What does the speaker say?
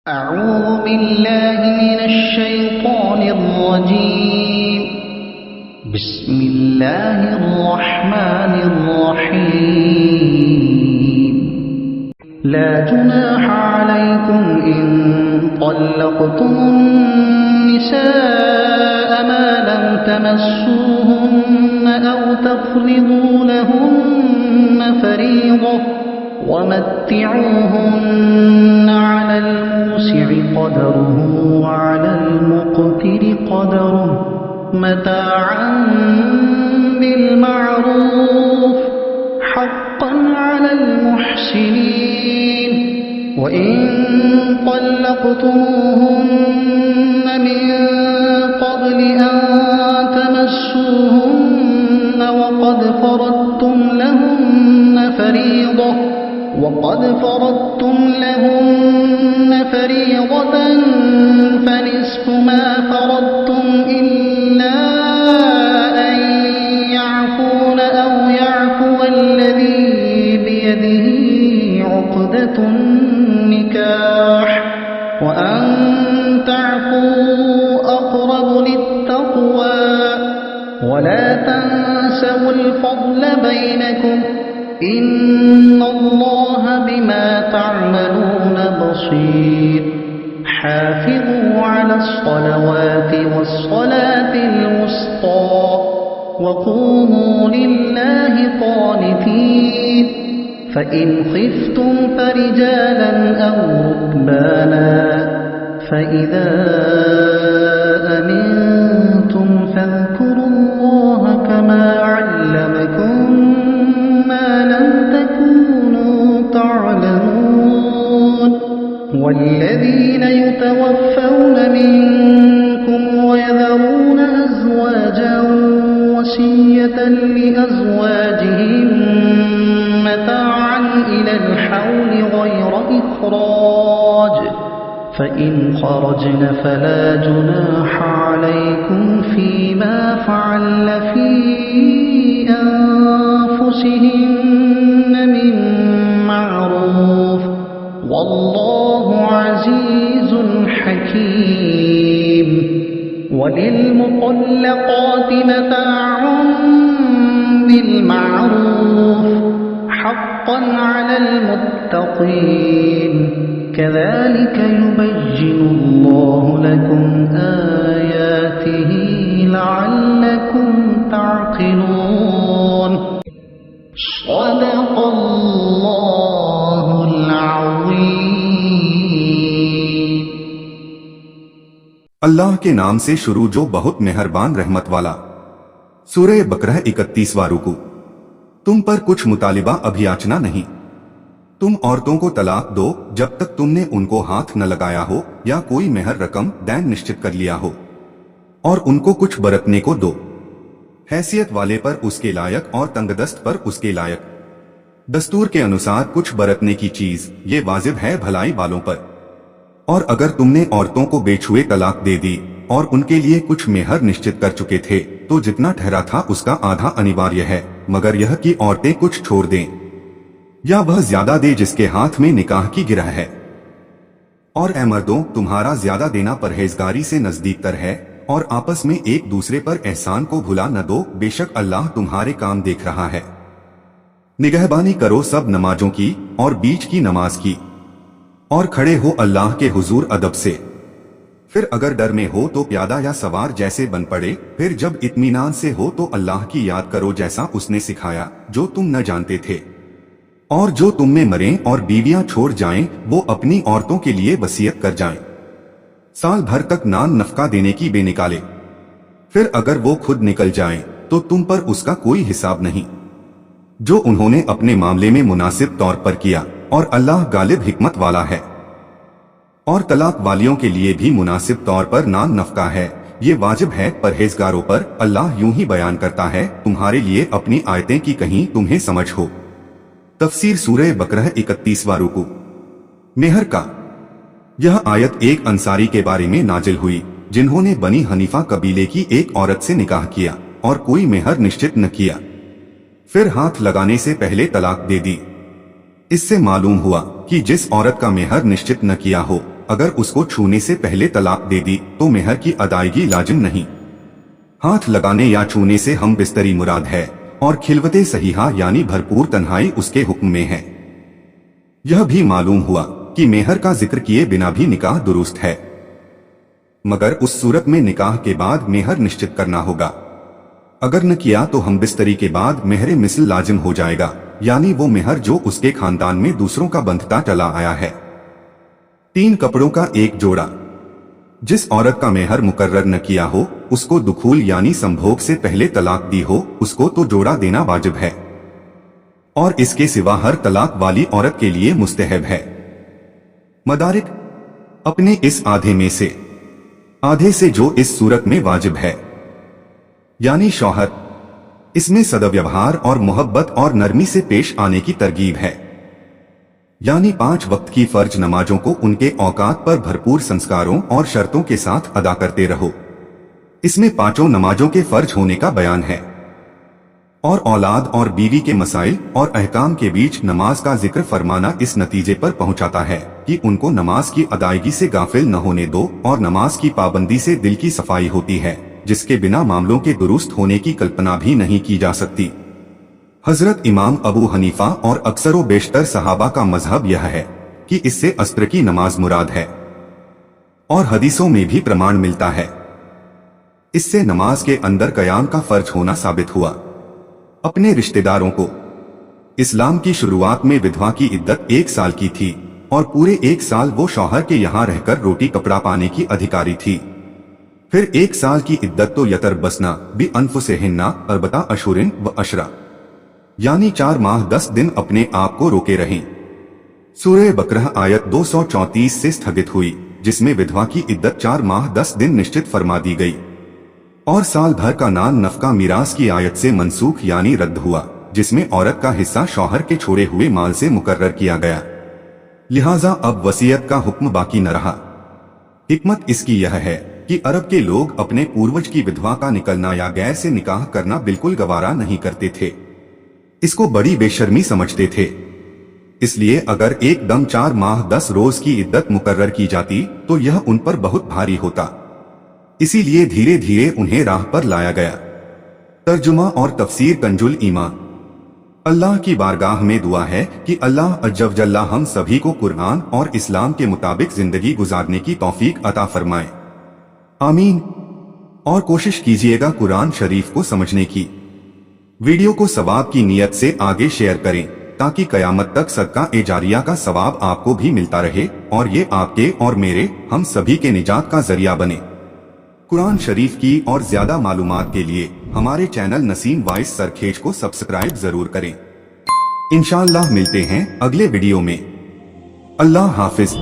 أعوذ بالله من الشيطان الرجيم. بسم الله الرحمن الرحيم. لا جناح عليكم إن طلقتم النساء ما لم تمسوهن أو تفرضوا لهن فريضة ومتعوهن على الموسع قدره وعلى المقتر قدره متاعا بالمعروف حقا على المحسنين. وإن طلقتموهن من قبل أن تمسوهن وقد فرضتم لهن فريضة فنصف ما فرضتم إلا أن يعفون أو يعفو الذي بيده عقدة النكاح وأن تعفوا أقرب للتقوى ولا تنسوا الفضل بينكم إن الله بما تعملون بصير. حافظوا على الصلوات والصلاة الوسطى وقوموا لله قانتين. فإن خفتم فرجالا أو ركبانا فإذا أمنتم فاذكروا الله كما علمكم ما لم تكونوا تعلمون. والذين يتوفون منكم ويذرون أزواجا وصية لأزواجهم متاعا إلى الحول غير إخراج فإن خرجن فلا جناح عليكم فيما فعلن في أنفسهن من معروف والله عزيز حكيم. وللمطلقات متاع بالمعروف حقا على المتقين. كذلك يبين الله لكم آياته لعلكم تعقلون. صدق الله العظيم. اللہ کے نام سے شروع جو بہت مہربان رحمت والا. سورہ بقرہ 31واں رکوع. تم پر کچھ مطالبہ ابھیاچنا نہیں. تم عورتوں کو طلاق دو جب تک تم نے ان کو ہاتھ نہ لگایا ہو یا کوئی مہر رقم دین نشچت کر لیا ہو، اور ان کو کچھ برتنے کو دو، حیثیت والے پر اس کے لائق اور تنگ دست پر اس کے لائق. دستور کے انوسار کچھ برتنے کی چیز یہ واجب ہے بھلائی والوں پر. اور اگر تم نے عورتوں کو بے چھوئے طلاق دے دی اور ان کے لیے کچھ مہر نشچت کر چکے تھے تو جتنا ٹھہرا تھا اس کا آدھا انیواریہ ہے، مگر یہ کہ عورتیں کچھ چھوڑ دیں یا وہ زیادہ دے جس کے ہاتھ میں نکاح کی گرہ ہے. اور اے مردوں، تمہارا زیادہ دینا پرہیزگاری سے نزدیک تر ہے، اور آپس میں ایک دوسرے پر احسان کو بھلا نہ دو، بے شک اللہ تمہارے کام دیکھ رہا ہے. نگہبانی کرو سب نمازوں کی اور بیچ کی نماز کی، اور کھڑے ہو اللہ کے حضور ادب سے. پھر اگر ڈر میں ہو تو پیادہ یا سوار جیسے بن پڑے. پھر جب اطمینان سے ہو تو اللہ کی یاد کرو جیسا اس نے سکھایا جو تم نہ جانتے تھے. اور جو تم میں مریں اور بیویاں چھوڑ جائیں وہ اپنی عورتوں کے لیے وصیت کر جائیں، سال بھر تک نان نفقہ دینے کی بے نکالے. پھر اگر وہ خود نکل جائیں تو تم پر اس کا کوئی حساب نہیں، جو انہوں نے اپنے معاملے میں مناسب طور پر کیا، اور اللہ غالب حکمت والا ہے. اور طلاق والیوں کے لیے بھی مناسب طور پر نان نفقہ ہے، یہ واجب ہے پرہیزگاروں پر. اللہ یوں ہی بیان کرتا ہے تمہارے لیے اپنی آیتیں کی کہیں تمہیں سمجھ ہو. تفسیر سورہ بقرہ 31واں رکوع. مہر کا. یہ آیت ایک انصاری کے بارے میں نازل ہوئی جنہوں نے بنی حنیفہ قبیلے کی ایک عورت سے نکاح کیا اور کوئی مہر نشچت نہ کیا، پھر ہاتھ لگانے سے پہلے طلاق دے دی. اس سے معلوم ہوا کہ جس عورت کا مہر نشچت نہ کیا ہو अगर उसको छूने से पहले तलाक दे दी तो मेहर की अदायगी लाजिम नहीं। हाथ लगाने या छूने से हम बिस्तरी मुराद है और खिलवते सहीहा यानी भरपूर तन्हाई उसके हुक्म में है। यह भी मालूम हुआ कि मेहर का जिक्र किए बिना भी निकाह दुरुस्त है, मगर उस सूरत में निकाह के बाद मेहर निश्चित करना होगा। अगर न किया तो हम बिस्तरी के बाद मेहर मिसल लाजिम हो जाएगा, यानी वो मेहर जो उसके खानदान में दूसरों का बंधता चला आया है। 3 कपड़ों का एक जोड़ा। जिस औरत का मेहर मुकर्रर न किया हो, उसको दुखूल यानी संभोग से पहले तलाक दी हो, उसको तो जोड़ा देना वाजिब है और इसके सिवा हर तलाक वाली औरत के लिए मुस्तहब है। मदारिक अपने इस आधे से जो इस सूरत में वाजिब है, यानी शौहर, इसमें सदव्यवहार और मोहब्बत और नरमी से पेश आने की तरगीब है, यानी 5 वक्त की फर्ज नमाजों को उनके औकात पर भरपूर संस्कारों और शर्तों के साथ अदा करते रहो। इसमें 5 नमाजों के फर्ज होने का बयान है और औलाद और बीवी के मसाइल और अहकाम के बीच नमाज का जिक्र फरमाना इस नतीजे पर पहुंचाता है कि उनको नमाज की अदायगी से गाफिल न होने दो और नमाज की पाबंदी से दिल की सफाई होती है, जिसके बिना मामलों के दुरुस्त होने की कल्पना भी नहीं की जा सकती। हजरत इमाम अबू हनीफा और अक्सरो बेशतर सहाबा का मजहब यह है कि इससे अस्र की नमाज मुराद है और हदीसों में भी प्रमाण मिलता है। इससे नमाज के अंदर कयाम का फर्ज होना साबित हुआ। अपने रिश्तेदारों को, इस्लाम की शुरुआत में विधवा की इद्दत 1 साल की थी और पूरे 1 साल वो शौहर के यहाँ रहकर रोटी कपड़ा पाने की अधिकारी थी। फिर 1 साल की इद्दत तो यतर बसना भी अनफुसहिन्ना अर्बता अशुरिन व अशरा, यानी 4 माह 10 दिन अपने आप को रोके रहें। सूरह बकरह आयत 234 से स्थगित हुई, जिसमें विधवा की इद्दत 4 माह 10 दिन निश्चित फरमा दी गई और साल भर का नान नफका मिरास की आयत से मनसूख यानी रद्द हुआ, जिसमें औरत का हिस्सा शौहर के छोड़े हुए माल से मुकर्रर किया गया। लिहाजा अब वसीयत का हुक्म बाकी न रहा। हिकमत इसकी यह है कि अरब के लोग अपने पूर्वज की विधवा का निकलना या गैर से निकाह करना बिल्कुल गवारा नहीं करते थे, इसको बड़ी बेशर्मी समझते थे। इसलिए अगर एकदम 4 माह 10 रोज की इद्दत मुकर्रर की जाती तो यह उन पर बहुत भारी होता। इसीलिए धीरे धीरे उन्हें राह पर लाया गया। तर्जुमा और तफसीर कंजुल ईमान। अल्लाह की बारगाह में दुआ है कि अल्लाह अज्जव जल्ला हम सभी को कुरान और इस्लाम के मुताबिक जिंदगी गुजारने की तौफीक अता फरमाए, आमीन। और कोशिश कीजिएगा कुरान शरीफ को समझने की। वीडियो को सवाब की नियत से आगे शेयर करें ताकि कयामत तक सदका ए जारिया का सवाब आपको भी मिलता रहे और ये आपके और मेरे, हम सभी के निजात का जरिया बने। कुरान शरीफ की और ज्यादा मालूमात के लिए हमारे चैनल नसीम वॉइस सरखेज को सब्सक्राइब जरूर करें। इंशाअल्लाह मिलते हैं अगले वीडियो में। अल्लाह हाफिज।